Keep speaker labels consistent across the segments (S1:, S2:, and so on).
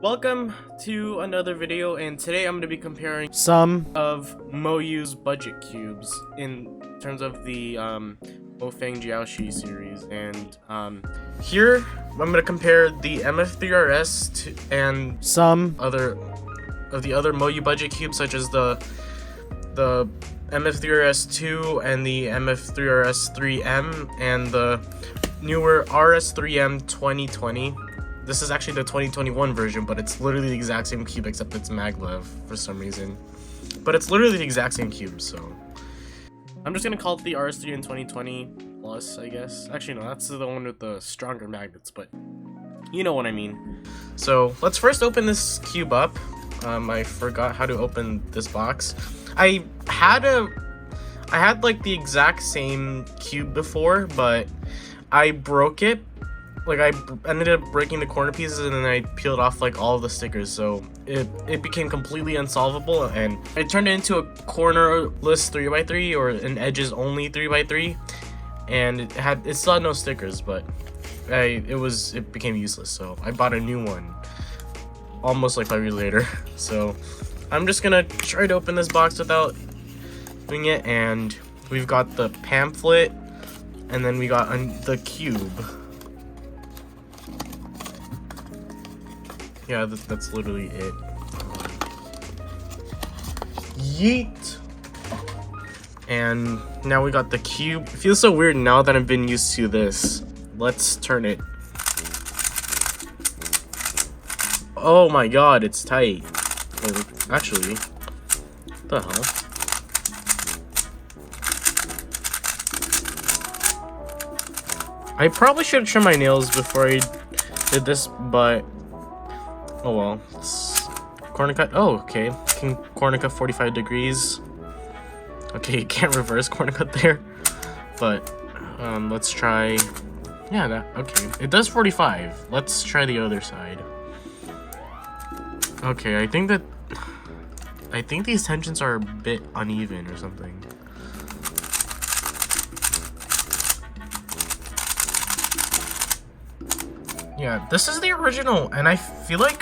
S1: Welcome to another video, and today I'm going to be comparing some of MoYu's budget cubes in terms of the Mofang Jiaoshi series. And here I'm going to compare the MF3RS and some other of the other MoYu budget cubes, such as the MF3RS2 and the MF3RS3M and the newer RS3M 2020. This is actually the 2021 version, but it's literally the exact same cube except it's MagLev for some reason. But it's literally the exact same cube, so I'm just gonna call it the RS3 in 2020 plus, I guess. Actually, no, that's the one with the stronger magnets, but you know what I mean. So let's first open this cube up. I forgot how to open this box. I had like the exact same cube before, but I broke it. Like, I ended up breaking the corner pieces and then I peeled off like all of the stickers, so it became completely unsolvable, and I turned it into a cornerless 3x3 or an edges only 3x3, and it still had no stickers, but it became useless, so I bought a new one almost like 5 years later. So I'm just gonna try to open this box without doing it, and we've got the pamphlet and then we got the cube. Yeah, that's literally it. Yeet! And now we got the cube. It feels so weird now that I've been used to this. Let's turn it. Oh my god, it's tight. Oh, actually, what the hell? I probably should have trimmed my nails before I did this, but oh well. It's corner cut. Oh, okay. Can corner cut 45 degrees. Okay, you can't reverse corner cut there. But let's try. Yeah, that okay. It does 45. Let's try the other side. Okay, I think these tensions are a bit uneven or something. Yeah, this is the original, and I feel like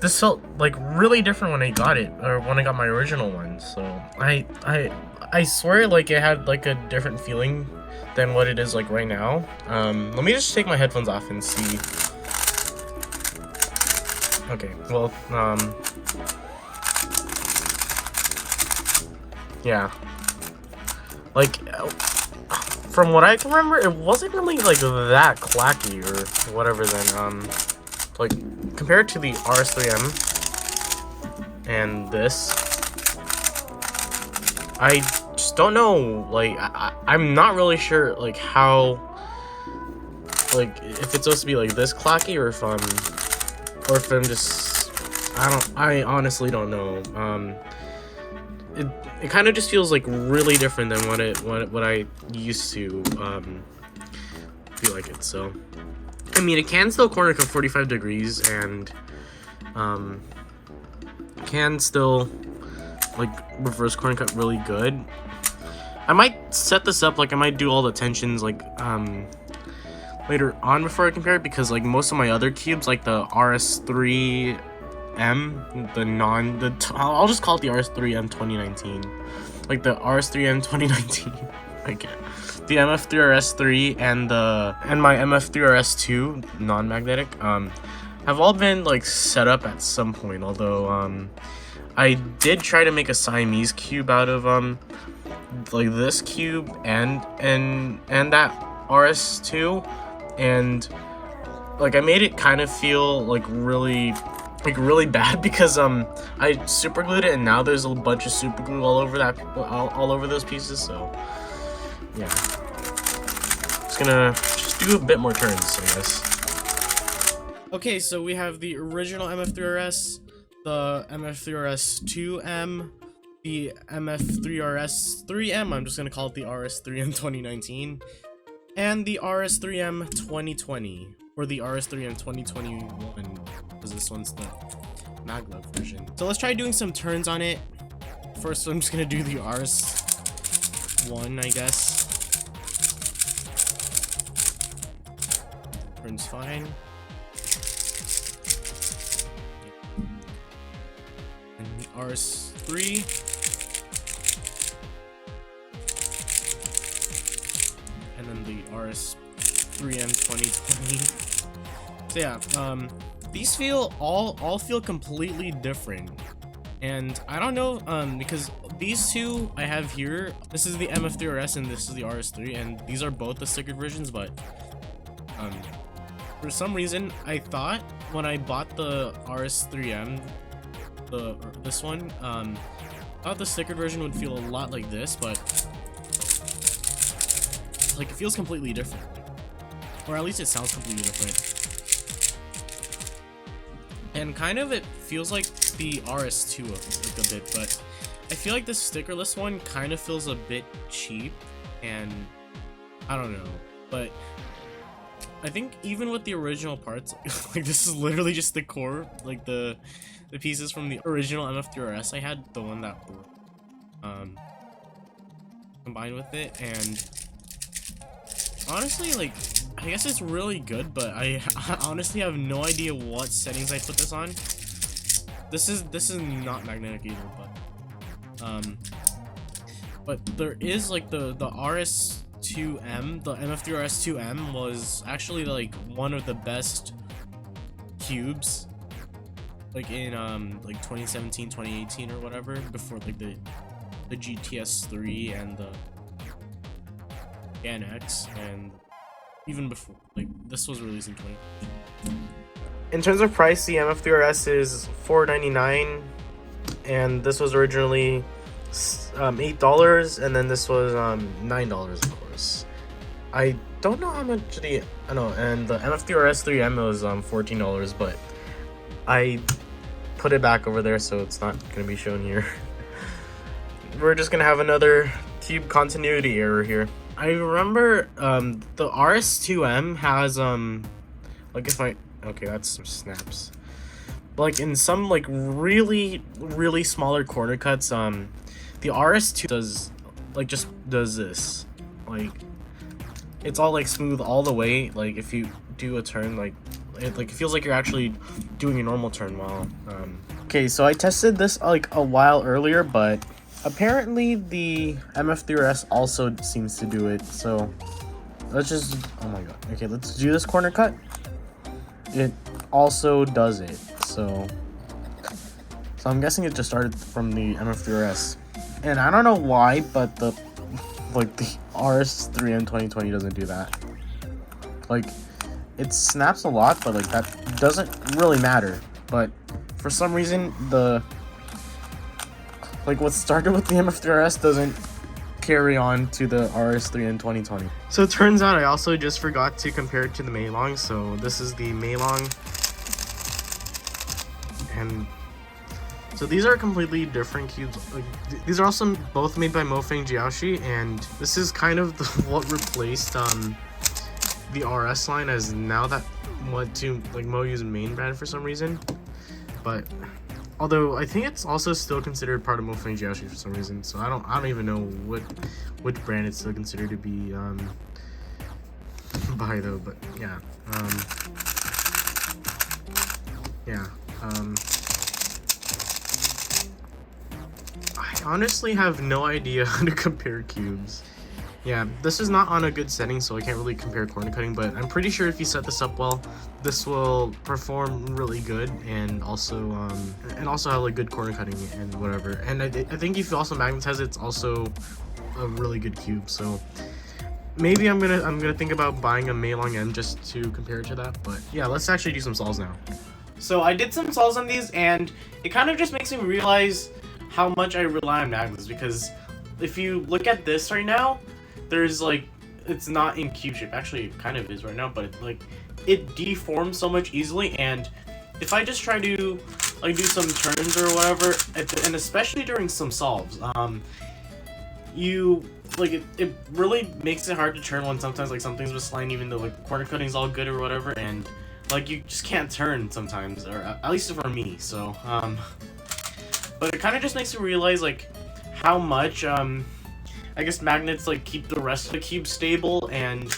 S1: this felt like really different when I got it, or when I got my original one. So I swear like it had like a different feeling than what it is like right now. Let me just take my headphones off and see. Okay, well, yeah, like from what I can remember, it wasn't really like that clacky or whatever. Then like compared to the RS3M and this, I just don't know. Like I'm not really sure like how, like if it's supposed to be like this clacky or if I'm just, I honestly don't know. It kind of just feels like really different than what I used to feel like it. So I mean, it can still corner cut 45 degrees and can still like reverse corner cut really good. I might set this up, like I might do all the tensions like later on before I compare it, because like most of my other cubes, like the RS3M, I'll just call it the RS3M 2019, like the RS3M 2019. I can't. The MF3RS3 and my MF3RS2 non-magnetic have all been like set up at some point. Although I did try to make a Siamese cube out of like this cube and that RS2. And like I made it kind of feel like really bad because I super glued it, and now there's a bunch of super glue all over all over those pieces. So yeah, just gonna do a bit more turns, I guess. Okay, so we have the original MF3RS, the MF3RS2M, the MF3RS3M. I'm just gonna call it the RS3M 2019. And the RS3M 2020, or the RS3M 2021, because this one's the MagLev version. So let's try doing some turns on it. First, I'm just gonna do the RS1, I guess. Turns fine. RS3. And then the RS3 2020. So yeah, these all feel completely different. And I don't know, because these two I have here, this is the MF3RS and this is the RS3, and these are both the stickered versions, but for some reason I thought when I bought the RS3M, this one, I thought the stickered version would feel a lot like this, but like it feels completely different, or at least it sounds completely different. And kind of it feels like the RS2 like a bit, but I feel like the stickerless one kind of feels a bit cheap, and I don't know, but I think even with the original parts, like this is literally just the core, like the pieces from the original MF3RS I had, the one that combined with it, and honestly, like, I guess it's really good, but I honestly have no idea what settings I put this on. This is not magnetic either, but there is like the RS2M, the MF3RS2M was actually like one of the best cubes, like in like 2017, 2018 or whatever, before like the GTS3 and the GAN X, and even before, like, this was released in 2020. In terms of price, the MF3RS is $4.99, and this was originally $8, and then this was $9, of course. I don't know how much and the MF3RS3M was $14, but I put it back over there, so it's not gonna be shown here. We're just gonna have another cube continuity error here. I remember the RS2M has like okay, that's some snaps. But like in some like really smaller corner cuts, the RS2 does this. Like it's all like smooth all the way. Like if you do a turn, like it feels like you're actually doing a normal turn while okay, so I tested this like a while earlier, but apparently the MF3RS also seems to do it, so let's just, oh my god, okay, let's do this corner cut. It also does it, so I'm guessing it just started from the MF3RS, and I don't know why, but the RS3 in 2020 doesn't do that. Like, it snaps a lot, but like that doesn't really matter, but for some reason what started with the MF3RS doesn't carry on to the RS3 in 2020. So it turns out I also just forgot to compare it to the MeiLong. So this is the MeiLong, and so these are completely different cubes. Like these are also both made by Mofeng Jiaoshi, and this is kind of what replaced the RS line, as now that went to like MoYu's main brand for some reason. But although I think it's also still considered part of Mofeng Jiaoshi for some reason, so I don't even know which brand it's still considered to be by though. But yeah, I honestly have no idea how to compare cubes. Yeah, this is not on a good setting, so I can't really compare corner cutting, but I'm pretty sure if you set this up well, this will perform really good, and also have like good corner cutting and whatever. And I think if you also magnetize it, it's also a really good cube. So maybe I'm gonna think about buying a MeiLong M just to compare it to that. But yeah, let's actually do some solves now. So I did some solves on these, and it kind of just makes me realize how much I rely on magnets, because if you look at this right now, there's like, it's not in cube shape. Actually, it kind of is right now, but it deforms so much easily. And if I just try to like do some turns or whatever, and especially during some solves, you like it really makes it hard to turn when sometimes like something's misaligned, even though like corner cutting's all good or whatever, and like you just can't turn sometimes, or at least for me. So but it kind of just makes me realize like how much I guess magnets like keep the rest of the cube stable, and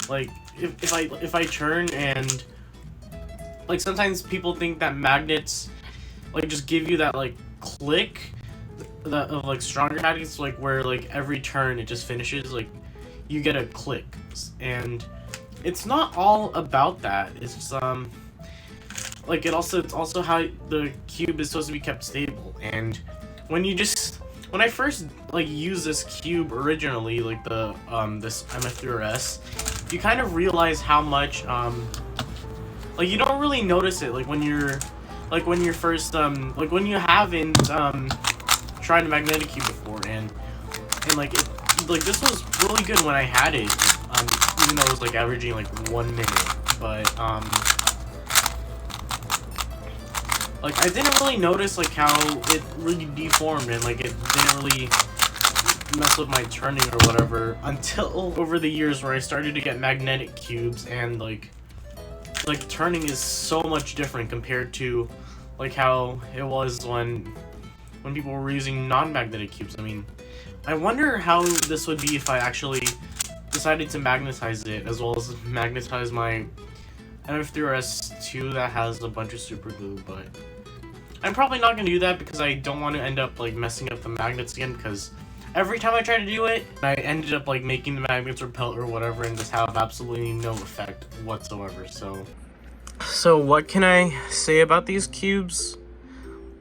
S1: like if I turn, and like sometimes people think that magnets like just give you that like click that of like stronger tactics, like where like every turn it just finishes, like you get a click, and it's not all about that. It's just like it's also how the cube is supposed to be kept stable. And when I first like used this cube originally, like the this MF3RS, you kind of realize how much like you don't really notice it like when you're first like when you haven't tried a magnetic cube before, and like this was really good when I had it, even though it was like averaging like 1 minute, but like I didn't really notice like how it really deformed, and like it didn't really mess with my turning or whatever until over the years where I started to get magnetic cubes, and like turning is so much different compared to like how it was when people were using non-magnetic cubes. I mean, I wonder how this would be if I actually decided to magnetize it, as well as magnetize my MF3RS2 that has a bunch of super glue, but I'm probably not going to do that because I don't want to end up like messing up the magnets again, because every time I try to do it, I ended up like making the magnets repel or whatever and just have absolutely no effect whatsoever. So what can I say about these cubes?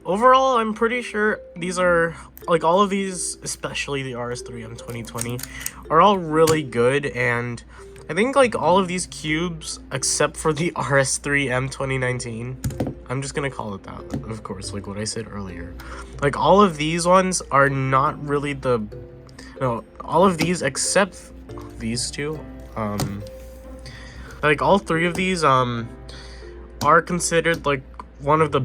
S1: Overall, I'm pretty sure these are, like, all of these, especially the RS3 M2020, are all really good, and I think, like, all of these cubes, except for the RS3 M2019, I'm just gonna call it that, of course, like what I said earlier. Like, all of these ones are not really no, all of these except these two, like, all three of these, are considered, like, one of the,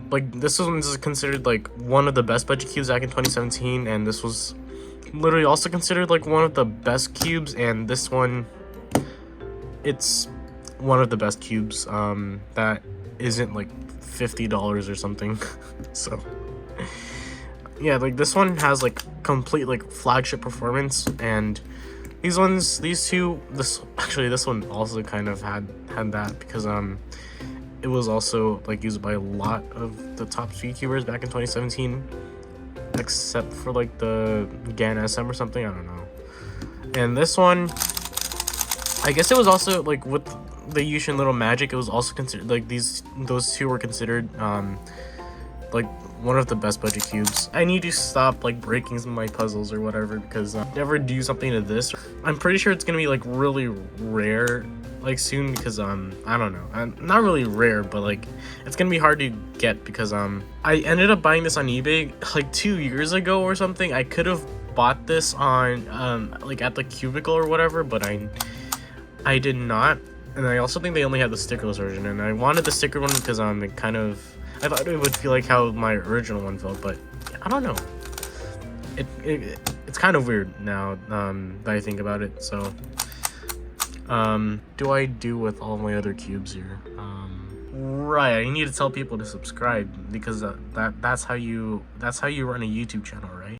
S1: like, this one is considered, like, one of the best budget cubes back in 2017, and this was literally also considered, like, one of the best cubes, and this one, it's one of the best cubes, that isn't, like, $50 or something, so, yeah, like, this one has, like, complete, like, flagship performance, and these two, this one also kind of had that, because, it was also like used by a lot of the top speed cubers back in 2017, except for like the GAN SM or something, I don't know. And this one, I guess it was also like with the Yushin Little Magic, it was also considered like those two were considered like one of the best budget cubes. I need to stop like breaking some of my puzzles or whatever, because never do something to this. I'm pretty sure it's gonna be like really rare like soon, because I don't know, not really rare, but like it's gonna be hard to get, because I ended up buying this on eBay like 2 years ago or something. I could have bought this on like at the Cubicle or whatever, but I did not. And I also think they only had the stickerless version, and I wanted the sticker one because it kind of, I thought it would feel like how my original one felt, but I don't know, it's kind of weird now that I think about it. So do I do with all my other cubes here? Right, I need to tell people to subscribe, because that's how you run a YouTube channel, right?